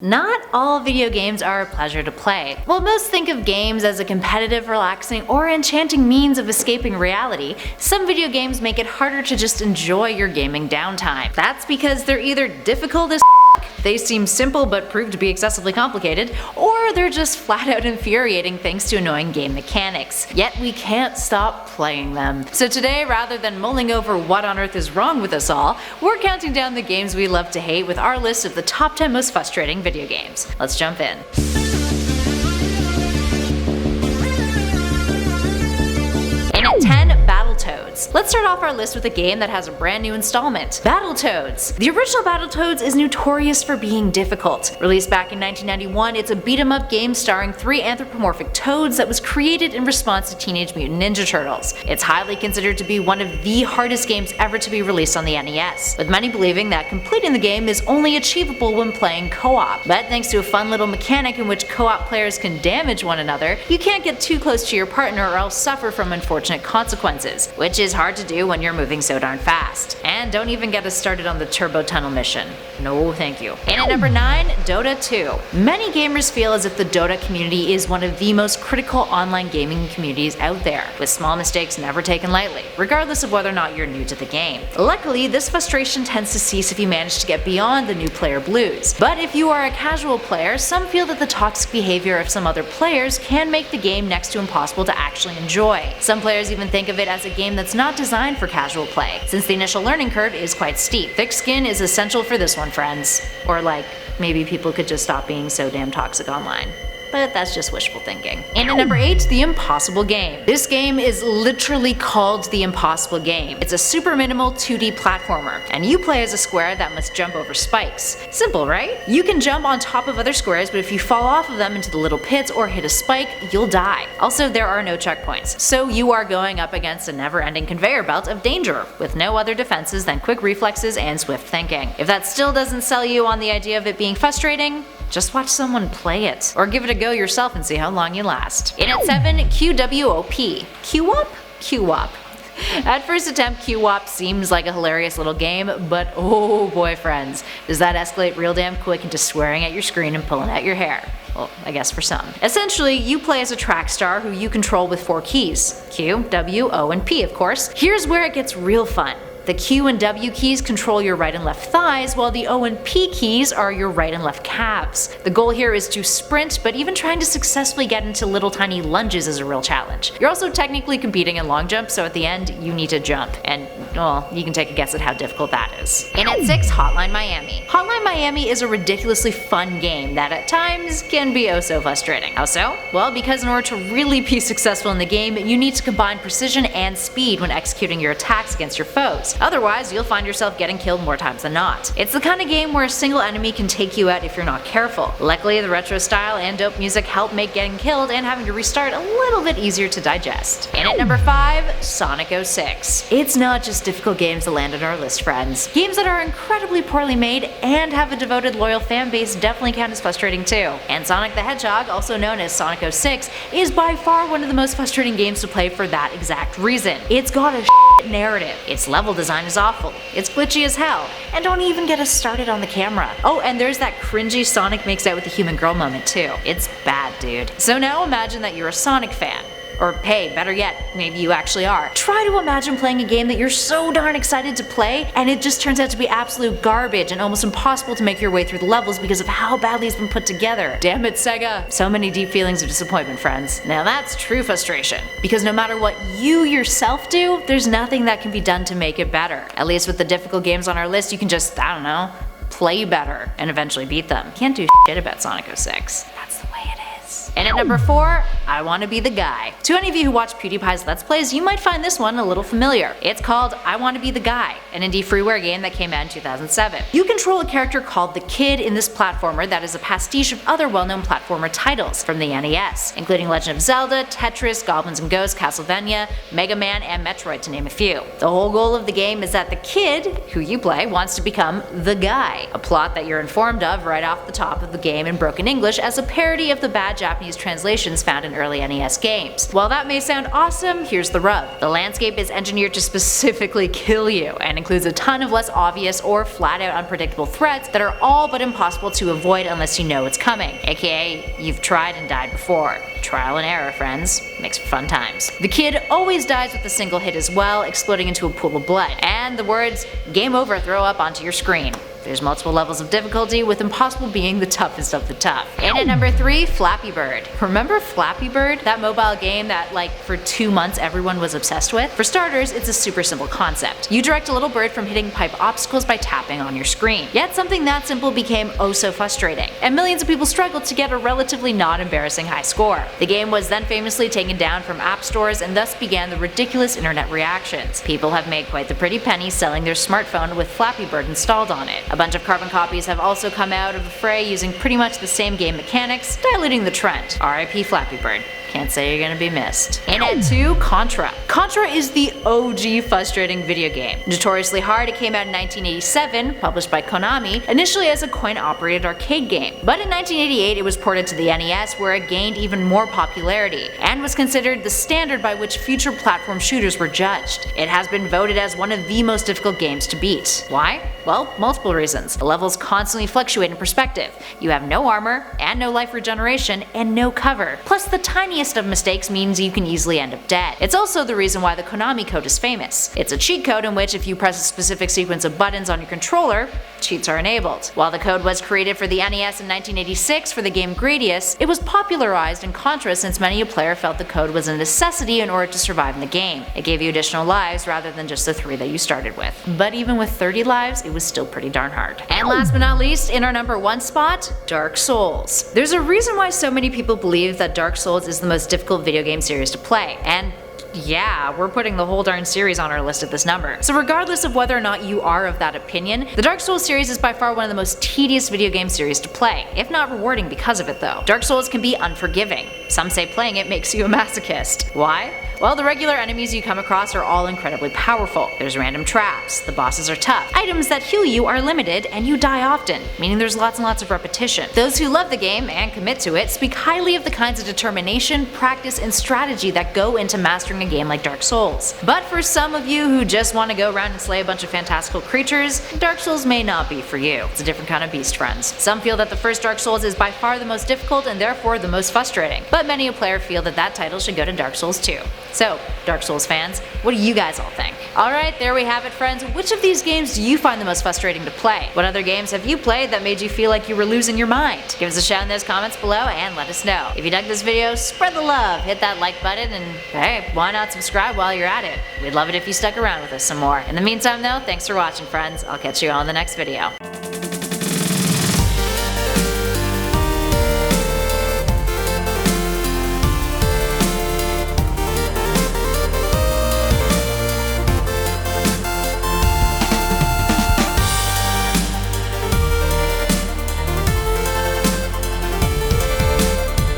Not all video games are a pleasure to play. While most think of games as a competitive, relaxing, or enchanting means of escaping reality, some video games make it harder to just enjoy your gaming downtime. That's because they're either difficult as they seem simple but prove to be excessively complicated, or they're just flat out infuriating thanks to annoying game mechanics. Yet we can't stop playing them. So today, rather than mulling over what on earth is wrong with us all, we're counting down the games we love to hate with our list of the top 10 most frustrating video games. Let's jump in. In at 10, Battletoads. Let's start off our list with a game that has a brand new installment, Battletoads. The original Battletoads is notorious for being difficult. Released back in 1991, it's a beat-em-up game starring 3 anthropomorphic toads that was created in response to Teenage Mutant Ninja Turtles. It's highly considered to be one of the hardest games ever to be released on the NES, with many believing that completing the game is only achievable when playing co-op. But thanks to a fun little mechanic in which co-op players can damage one another, you can't get too close to your partner or else suffer from unfortunate consequences, which is hard to do when you're moving so darn fast. And don't even get us started on the Turbo Tunnel mission. No thank you. And at number 9, Dota 2. Many gamers feel as if the Dota community is one of the most critical online gaming communities out there, with small mistakes never taken lightly, regardless of whether or not you're new to the game. Luckily, this frustration tends to cease if you manage to get beyond the new player blues. But if you are a casual player, some feel that the toxic behavior of some other players can make the game next to impossible to actually enjoy. Some players even think of it as a game that's not designed for casual play, since the initial learning curve is quite steep. Thick skin is essential for this one, friends. Or like, maybe people could just stop being so damn toxic online. But that's just wishful thinking. And at number 8, The Impossible Game. This game is literally called The Impossible Game. It's a super minimal 2D platformer, and you play as a square that must jump over spikes. Simple, right? You can jump on top of other squares, but if you fall off of them into the little pits or hit a spike, you'll die. Also, there are no checkpoints, so you are going up against a never-ending conveyor belt of danger, with no other defenses than quick reflexes and swift thinking. If that still doesn't sell you on the idea of it being frustrating, just watch someone play it, or give it a go yourself and see how long you last. In at 7, QWOP. QWOP? QWOP. At first attempt, QWOP seems like a hilarious little game, but oh boy friends, does that escalate real damn quick into swearing at your screen and pulling out your hair. Well, I guess for some. Essentially, you play as a track star who you control with 4 keys. Q, W, O, and P of course. Here's where it gets real fun. The Q and W keys control your right and left thighs, while the O and P keys are your right and left calves. The goal here is to sprint, but even trying to successfully get into little tiny lunges is a real challenge. You're also technically competing in long jump, so at the end, you need to jump. And, well, you can take a guess at how difficult that is. And at 6, Hotline Miami. Hotline Miami is a ridiculously fun game that at times can be oh so frustrating. How so? Well, because in order to really be successful in the game, you need to combine precision and speed when executing your attacks against your foes. Otherwise, you'll find yourself getting killed more times than not. It's the kind of game where a single enemy can take you out if you're not careful. Luckily, the retro style and dope music help make getting killed and having to restart a little bit easier to digest. And at number 5, Sonic 06. It's not just difficult games that land on our list, friends. Games that are incredibly poorly made and have a devoted loyal fan base definitely count as frustrating too. And Sonic the Hedgehog, also known as Sonic 06, is by far one of the most frustrating games to play for that exact reason. It's got a narrative, its level design is awful, it's glitchy as hell, and don't even get us started on the camera. Oh, and there's that cringy Sonic makes out with a human girl moment too. It's bad, dude. So now imagine that you're a Sonic fan. Or hey, better yet, maybe you actually are. Try to imagine playing a game that you're so darn excited to play, and it just turns out to be absolute garbage and almost impossible to make your way through the levels because of how badly it's been put together. Damn it, Sega. So many deep feelings of disappointment, friends. Now that's true frustration. Because no matter what you yourself do, there's nothing that can be done to make it better. At least with the difficult games on our list, you can just, I don't know, play better and eventually beat them. Can't do shit about Sonic 06. That's the way it is. And at number 4, I Want to Be the Guy. To any of you who watch PewDiePie's Let's Plays, you might find this one a little familiar. It's called I Want to Be the Guy, an indie freeware game that came out in 2007. You control a character called the Kid in this platformer that is a pastiche of other well-known platformer titles from the NES, including Legend of Zelda, Tetris, Goblins and Ghosts, Castlevania, Mega Man, and Metroid to name a few. The whole goal of the game is that the Kid, who you play, wants to become the guy, a plot that you're informed of right off the top of the game in broken English as a parody of the bad Japanese Japanese translations found in early NES games. While that may sound awesome, here's the rub. The landscape is engineered to specifically kill you, and includes a ton of less obvious or flat-out unpredictable threats that are all but impossible to avoid unless you know it's coming, aka you've tried and died before. Trial and error, friends. Makes for fun times. The kid always dies with a single hit as well, exploding into a pool of blood, and the words "Game Over" throw up onto your screen. There's multiple levels of difficulty, with impossible being the toughest of the tough. And at number 3, Flappy Bird. Remember Flappy Bird? That mobile game that, like, for 2 months everyone was obsessed with? For starters, it's a super simple concept. You direct a little bird from hitting pipe obstacles by tapping on your screen. Yet something that simple became oh so frustrating, and millions of people struggled to get a relatively not embarrassing high score. The game was then famously taken down from app stores, and thus began the ridiculous internet reactions. People have made quite the pretty penny selling their smartphone with Flappy Bird installed on it. A bunch of carbon copies have also come out of the fray using pretty much the same game mechanics, diluting the trend. RIP Flappy Bird. Can't say you're gonna be missed. And at 2, Contra. Contra is the OG frustrating video game. Notoriously hard, it came out in 1987, published by Konami, initially as a coin-operated arcade game. But in 1988 it was ported to the NES, where it gained even more popularity, and was considered the standard by which future platform shooters were judged. It has been voted as one of the most difficult games to beat. Why? Well, multiple reasons. The levels constantly fluctuate in perspective. You have no armor, and no life regeneration, and no cover. Plus the tiniest of mistakes means you can easily end up dead. It's also the reason why the Konami code is famous. It's a cheat code in which if you press a specific sequence of buttons on your controller, cheats are enabled. While the code was created for the NES in 1986 for the game Gradius, it was popularized in Contra since many a player felt the code was a necessity in order to survive in the game. It gave you additional lives rather than just the 3 that you started with. But even with 30 lives, it was still pretty darn hard. And last but not least, in our number 1 spot, Dark Souls. There's a reason why so many people believe that Dark Souls is the most difficult video game series to play, and yeah, we're putting the whole darn series on our list at this number. So regardless of whether or not you are of that opinion, the Dark Souls series is by far one of the most tedious video game series to play, if not rewarding because of it though. Dark Souls can be unforgiving. Some say playing it makes you a masochist. Why? Well, the regular enemies you come across are all incredibly powerful. There's random traps, the bosses are tough, items that heal you are limited, and you die often, meaning there's lots and lots of repetition. Those who love the game and commit to it speak highly of the kinds of determination, practice, and strategy that go into mastering a game like Dark Souls. But for some of you who just want to go around and slay a bunch of fantastical creatures, Dark Souls may not be for you. It's a different kind of beast, friends. Some feel that the first Dark Souls is by far the most difficult and therefore the most frustrating, but many a player feel that that title should go to Dark Souls 2. So, Dark Souls fans, what do you guys all think? Alright, there we have it, friends. Which of these games do you find the most frustrating to play? What other games have you played that made you feel like you were losing your mind? Give us a shout in those comments below and let us know. If you dug this video, spread the love, hit that like button, and hey, why not subscribe while you're at it? We'd love it if you stuck around with us some more. In the meantime though, thanks for watching, friends. I'll catch you all in the next video.